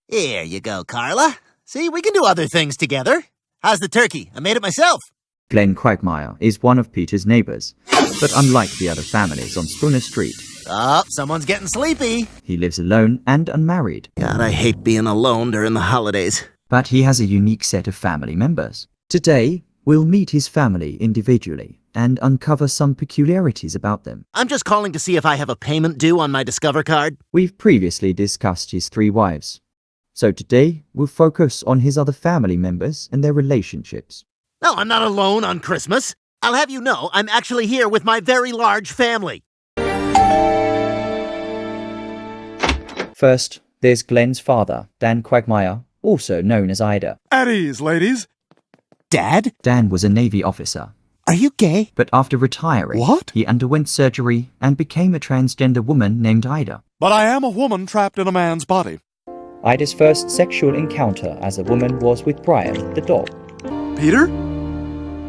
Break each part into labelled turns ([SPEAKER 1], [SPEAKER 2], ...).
[SPEAKER 1] Here you go, Carla. See, we can do other things together. How's the turkey? I made it myself.
[SPEAKER 2] Glenn Quagmire is one of Peter's neighbors, but unlike the other families on Spooner Street,
[SPEAKER 1] Oh, someone's getting sleepy.
[SPEAKER 2] he lives alone and unmarried.
[SPEAKER 1] God, I hate being alone during the holidays.
[SPEAKER 2] But he has a unique set of family members. Today, we'll meet his family individually and uncover some peculiarities about them.
[SPEAKER 1] I'm just calling to see if I have a payment due on my Discover card.
[SPEAKER 2] We've previously discussed his 3 wives. So today, we'll focus on his other family members and their relationships.
[SPEAKER 1] No, I'm not alone on Christmas. I'll have you know, I'm actually here with my very large family.
[SPEAKER 2] First, there's Glenn's father, Dan Quagmire, also known as Ida.
[SPEAKER 3] At ease, ladies.
[SPEAKER 1] Dad?
[SPEAKER 2] Dan was a Navy officer,
[SPEAKER 1] Are you gay?
[SPEAKER 2] but after retiring,
[SPEAKER 3] What?
[SPEAKER 2] he underwent surgery and became a transgender woman named Ida.
[SPEAKER 3] But I am a woman trapped in a man's body.
[SPEAKER 2] Ida's first sexual encounter as a woman was with Brian, the dog.
[SPEAKER 3] Peter?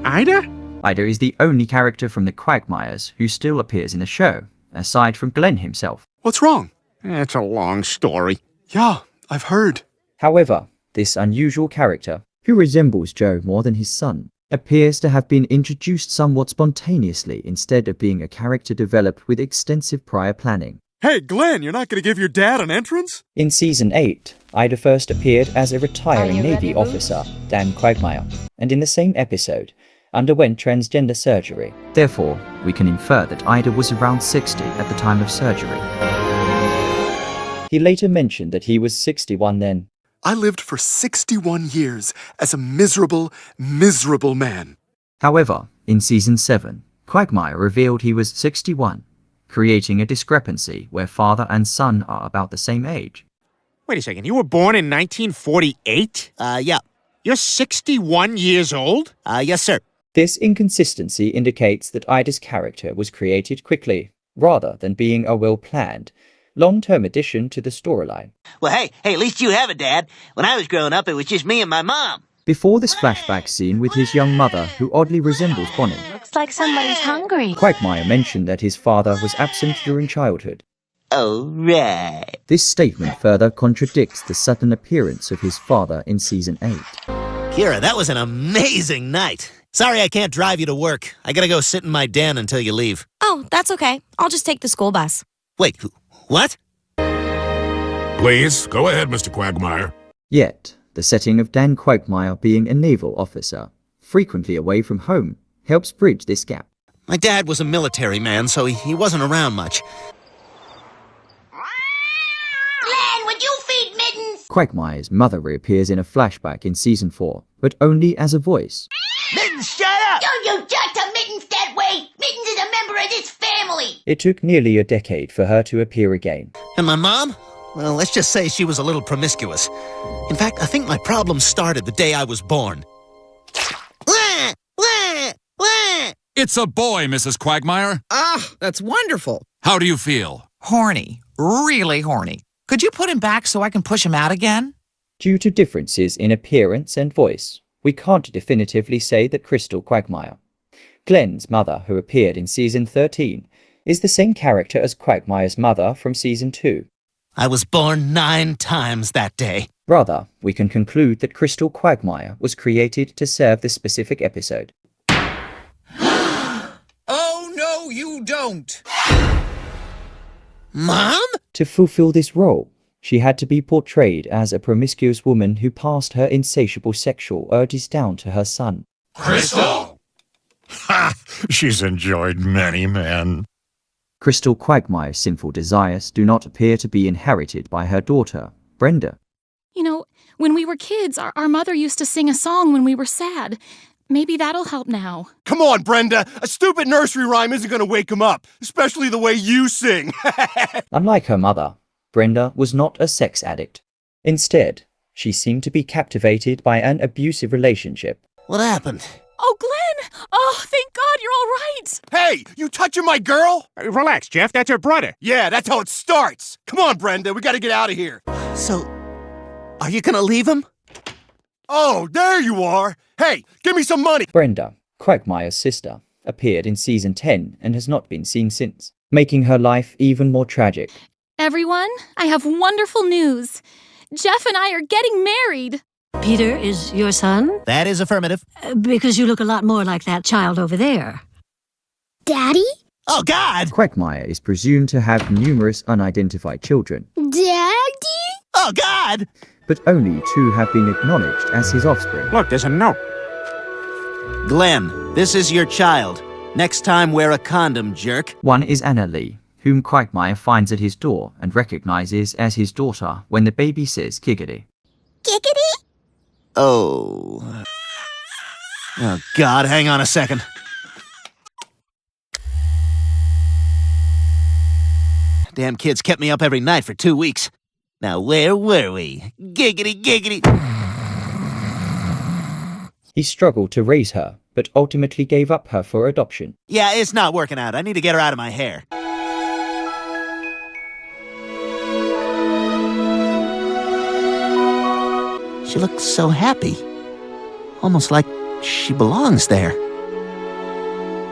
[SPEAKER 1] Ida?
[SPEAKER 2] Ida is the only character from the Quagmires who still appears in the show, aside from Glenn himself.
[SPEAKER 3] What's wrong?
[SPEAKER 1] It's a long story.
[SPEAKER 3] Yeah, I've heard.
[SPEAKER 2] However, this unusual character, who resembles Joe more than his son, appears to have been introduced somewhat spontaneously instead of being a character developed with extensive prior planning.
[SPEAKER 3] Hey, Glenn, you're not going to give your dad an entrance?
[SPEAKER 2] In Season 8, Ida first appeared as a retiring Navy officer, Dan Quagmire, and in the same episode, underwent transgender surgery. Therefore, we can infer that Ida was around 60 at the time of surgery. He later mentioned that he was 61 then.
[SPEAKER 3] I lived for 61 years as a miserable, miserable man.
[SPEAKER 2] However, in Season 7, Quagmire revealed he was 61, creating a discrepancy where father and son are about the same age.
[SPEAKER 4] Wait a second, you were born in 1948?
[SPEAKER 1] Yeah.
[SPEAKER 4] You're 61 years old?
[SPEAKER 1] Yes, sir.
[SPEAKER 2] This inconsistency indicates that Ida's character was created quickly, rather than being a well-planned, long-term addition to the storyline.
[SPEAKER 1] Well, hey, at least you have a dad. When I was growing up, it was just me and my mom.
[SPEAKER 2] Before this flashback scene with his young mother, who oddly resembles Bonnie,
[SPEAKER 5] Looks like somebody's hungry.
[SPEAKER 2] Quagmire mentioned that his father was absent during childhood.
[SPEAKER 1] Oh, right.
[SPEAKER 2] This statement further contradicts the sudden appearance of his father in Season 8.
[SPEAKER 1] Kira, that was an amazing night. Sorry I can't drive you to work. I gotta go sit in my den until you leave.
[SPEAKER 5] Oh, that's okay. I'll just take the school bus.
[SPEAKER 1] Wait, what?
[SPEAKER 6] Please, go ahead, Mr. Quagmire.
[SPEAKER 2] Yet, the setting of Dan Quagmire being a naval officer, frequently away from home, helps bridge this gap.
[SPEAKER 1] My dad was a military man, so he wasn't around much.
[SPEAKER 5] Glenn, would you feed Mittens?
[SPEAKER 2] Quagmire's mother reappears in a flashback in Season 4, but only as a voice.
[SPEAKER 1] Mittens, shut up!
[SPEAKER 5] Don't you talk to Mittens that way! Mittens is a member of this family!
[SPEAKER 2] It took nearly a decade for her to appear again.
[SPEAKER 1] And my mom? Well, let's just say she was a little promiscuous. In fact, I think my problem started the day I was born.
[SPEAKER 7] It's a boy, Mrs. Quagmire.
[SPEAKER 8] Ah, that's wonderful.
[SPEAKER 7] How do you feel?
[SPEAKER 8] Horny. Really horny. Could you put him back so I can push him out again?
[SPEAKER 2] Due to differences in appearance and voice, we can't definitively say that Crystal Quagmire, Glenn's mother who appeared in Season 13, is the same character as Quagmire's mother from Season 2.
[SPEAKER 1] I was born 9 times that day.
[SPEAKER 2] Rather, we can conclude that Crystal Quagmire was created to serve this specific episode.
[SPEAKER 8] Oh, no, you don't.
[SPEAKER 1] Mom?
[SPEAKER 2] To fulfill this role, she had to be portrayed as a promiscuous woman who passed her insatiable sexual urges down to her son.
[SPEAKER 6] Crystal! Ha! She's enjoyed many men.
[SPEAKER 2] Crystal Quagmire's sinful desires do not appear to be inherited by her daughter, Brenda.
[SPEAKER 9] You know, when we were kids, our mother used to sing a song when we were sad. Maybe that'll help now.
[SPEAKER 3] Come on, Brenda. A stupid nursery rhyme isn't going to wake him up, especially the way you sing.
[SPEAKER 2] Unlike her mother, Brenda was not a sex addict. Instead, she seemed to be captivated by an abusive relationship.
[SPEAKER 1] What happened?
[SPEAKER 9] Oh, Glenn! Oh, thank God you're all right!
[SPEAKER 3] Hey, you touching my girl?
[SPEAKER 4] Relax, Jeff. That's her brother.
[SPEAKER 3] Yeah, that's how it starts. Come on, Brenda. We got to get out of here.
[SPEAKER 1] So, are you gonna leave him?
[SPEAKER 3] Oh, there you are. Hey, give me some money.
[SPEAKER 2] Brenda, Quagmire's sister, appeared in Season 10 and has not been seen since, making her life even more tragic.
[SPEAKER 9] Everyone, I have wonderful news. Jeff and I are getting married.
[SPEAKER 10] Peter is your son?
[SPEAKER 1] That is affirmative.
[SPEAKER 10] Because you look a lot more like that child over there.
[SPEAKER 5] Daddy?
[SPEAKER 1] Oh, God!
[SPEAKER 2] Quagmire is presumed to have numerous unidentified children,
[SPEAKER 5] Daddy?
[SPEAKER 1] Oh, God!
[SPEAKER 2] but only 2 have been acknowledged as his offspring.
[SPEAKER 4] Look, there's a note.
[SPEAKER 1] Glenn, this is your child. Next time, wear a condom, jerk.
[SPEAKER 2] One is Anna Lee, whom Quagmire finds at his door and recognizes as his daughter when the baby says giggity.
[SPEAKER 5] Giggity?
[SPEAKER 1] Oh. Oh, God, hang on a second. Damn kids kept me up every night for 2 weeks. Now, where were we? Giggity, giggity.
[SPEAKER 2] He struggled to raise her, but ultimately gave up her for adoption.
[SPEAKER 1] Yeah, it's not working out. I need to get her out of my hair. She looks so happy. Almost like she belongs there.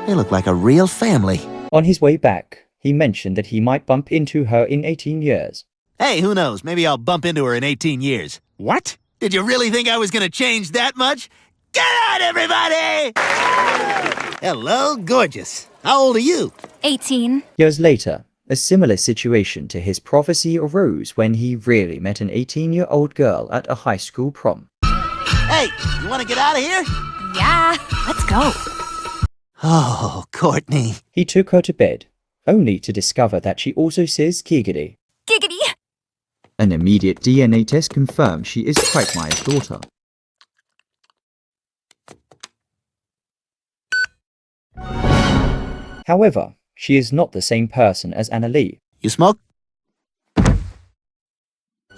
[SPEAKER 1] They look like a real family.
[SPEAKER 2] On his way back, he mentioned that he might bump into her in 18 years.
[SPEAKER 1] Hey, who knows? Maybe I'll bump into her in 18 years.
[SPEAKER 4] What?
[SPEAKER 1] Did you really think I was gonna change that much? Get out, everybody! Hello, gorgeous. How old are you?
[SPEAKER 9] 18.
[SPEAKER 2] Years later, a similar situation to his prophecy arose when he really met an 18-year-old girl at a high school prom.
[SPEAKER 1] Hey, you wanna get out of here?
[SPEAKER 9] Yeah, let's go.
[SPEAKER 1] Oh, Courtney.
[SPEAKER 2] He took her to bed, only to discover that she also says giggity.
[SPEAKER 9] Giggity.
[SPEAKER 2] An immediate DNA test confirmed she is Quagmire's daughter. However, she is not the same person as Anna Lee.
[SPEAKER 1] You smoke?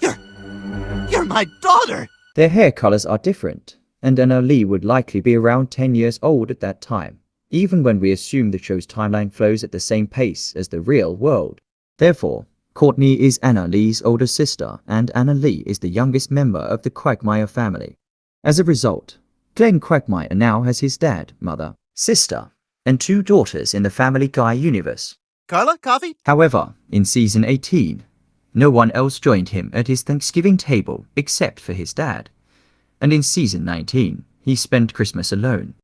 [SPEAKER 1] You're my daughter!
[SPEAKER 2] Their hair colors are different, and Anna Lee would likely be around 10 years old at that time, even when we assume the show's timeline flows at the same pace as the real world. Therefore, Courtney is Anna Lee's older sister, and Anna Lee is the youngest member of the Quagmire family. As a result, Glenn Quagmire now has his dad, mother, sister, and 2 daughters in the Family Guy universe.
[SPEAKER 1] Carla, coffee?
[SPEAKER 2] However, in season 18, no one else joined him at his Thanksgiving table except for his dad. And in season 19, he spent Christmas alone.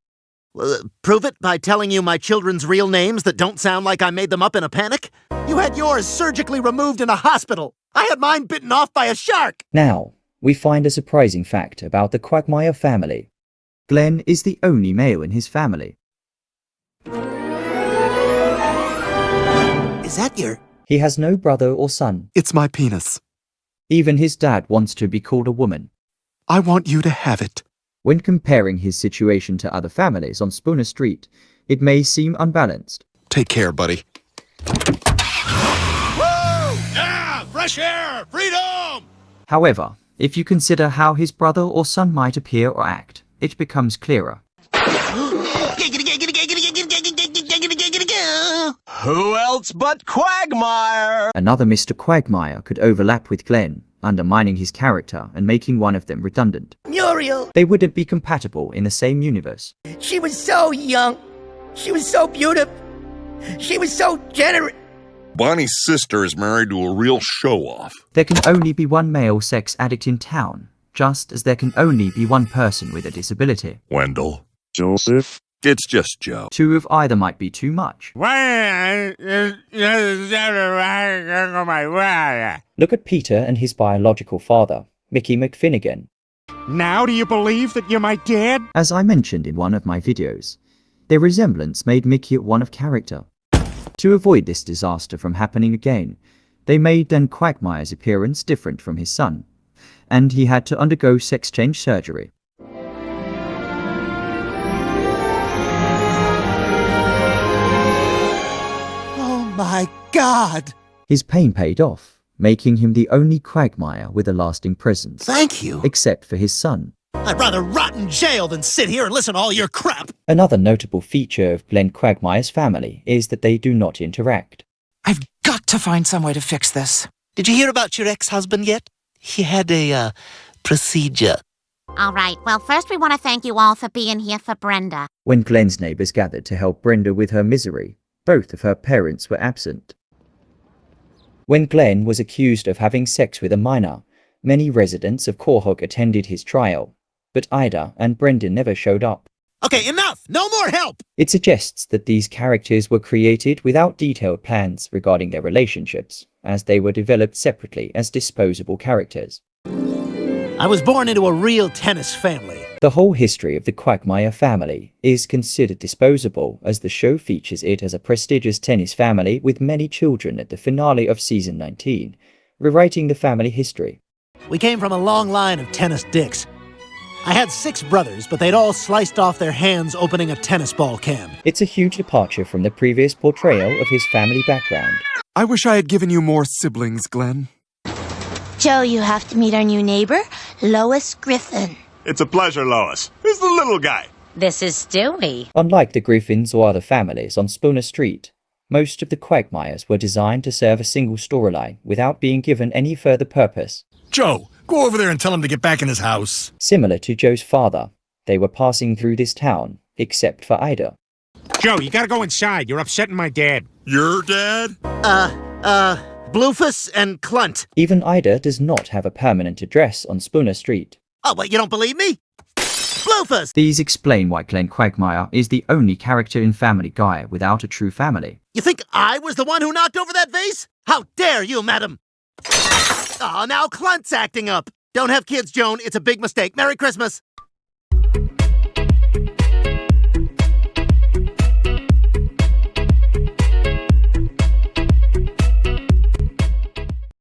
[SPEAKER 1] Prove it by telling you my children's real names that don't sound like I made them up in a panic? You had yours surgically removed in a hospital. I had mine bitten off by a shark.
[SPEAKER 2] Now, we find a surprising fact about the Quagmire family. Glenn is the only male in his family.
[SPEAKER 1] Is that your...
[SPEAKER 2] He has no brother or son.
[SPEAKER 3] It's my penis.
[SPEAKER 2] Even his dad wants to be called a woman.
[SPEAKER 3] I want you to have it.
[SPEAKER 2] When comparing his situation to other families on Spooner Street, it may seem unbalanced.
[SPEAKER 3] Take care, buddy.
[SPEAKER 6] Yeah! Fresh air! Freedom!
[SPEAKER 2] However, if you consider how his brother or son might appear or act, it becomes clearer.
[SPEAKER 11] Who else but Quagmire?
[SPEAKER 2] Another Mr. Quagmire could overlap with Glenn, undermining his character and making one of them redundant.
[SPEAKER 5] Muriel.
[SPEAKER 2] They wouldn't be compatible in the same universe.
[SPEAKER 5] She was so young. She was so beautiful. She was so generous.
[SPEAKER 6] Bonnie's sister is married to a real show-off.
[SPEAKER 2] There can only be one male sex addict in town, just as there can only be one person with a disability.
[SPEAKER 6] Wendell. Joseph. It's just Joe.
[SPEAKER 2] 2 of either might be too much. Look at Peter and his biological father, Mickey McFinnigan.
[SPEAKER 4] Now do you believe that you're my dad?
[SPEAKER 2] As I mentioned in one of my videos, their resemblance made Mickey one of character. To avoid this disaster from happening again, they made Dan Quagmire's appearance different from his son, and he had to undergo sex change surgery.
[SPEAKER 1] Oh my God!
[SPEAKER 2] His pain paid off, making him the only Quagmire with a lasting presence.
[SPEAKER 1] Thank you.
[SPEAKER 2] Except for his son.
[SPEAKER 1] I'd rather rot in jail than sit here and listen to all your crap.
[SPEAKER 2] Another notable feature of Glenn Quagmire's family is that they do not interact.
[SPEAKER 8] I've got to find some way to fix this.
[SPEAKER 1] Did you hear about your ex-husband yet? He had a, procedure.
[SPEAKER 5] All right, well, first we want to thank you all for being here for Brenda.
[SPEAKER 2] When Glenn's neighbors gathered to help Brenda with her misery, both of her parents were absent. When Glenn was accused of having sex with a minor, Many residents of Quahog attended his trial, but Ida and Brenda never showed up.
[SPEAKER 1] Okay, enough! No more help!
[SPEAKER 2] It suggests that these characters were created without detailed plans regarding their relationships, as they were developed separately as disposable characters.
[SPEAKER 1] I was born into a real tennis family.
[SPEAKER 2] The whole history of the Quagmire family is considered disposable, as the show features it as a prestigious tennis family with many children at the finale of season 19, rewriting the family history.
[SPEAKER 1] We came from a long line of tennis dicks. I had 6 brothers, but they'd all sliced off their hands opening a tennis ball can.
[SPEAKER 2] It's a huge departure from the previous portrayal of his family background.
[SPEAKER 3] I wish I had given you more siblings, Glenn.
[SPEAKER 12] Joe, you have to meet our new neighbor, Lois Griffin.
[SPEAKER 11] It's a pleasure, Lois. Who's the little guy?
[SPEAKER 12] This is Stewie.
[SPEAKER 2] Unlike the Griffins or other families on Spooner Street, most of the Quagmires were designed to serve a single storyline without being given any further purpose.
[SPEAKER 13] Joe, go over there and tell him to get back in his house.
[SPEAKER 2] Similar to Joe's father, they were passing through this town, except for Ida.
[SPEAKER 4] Joe, you gotta go inside. You're upsetting my dad.
[SPEAKER 6] Your dad?
[SPEAKER 1] Bluefus and Clunt.
[SPEAKER 2] Even Ida does not have a permanent address on Spooner Street.
[SPEAKER 1] Oh, but you don't believe me? Bluefus!
[SPEAKER 2] These explain why Glenn Quagmire is the only character in Family Guy without a true family.
[SPEAKER 1] You think I was the one who knocked over that vase? How dare you, madam? Oh, now Clunt's acting up. Don't have kids, Joan. It's a big mistake. Merry Christmas.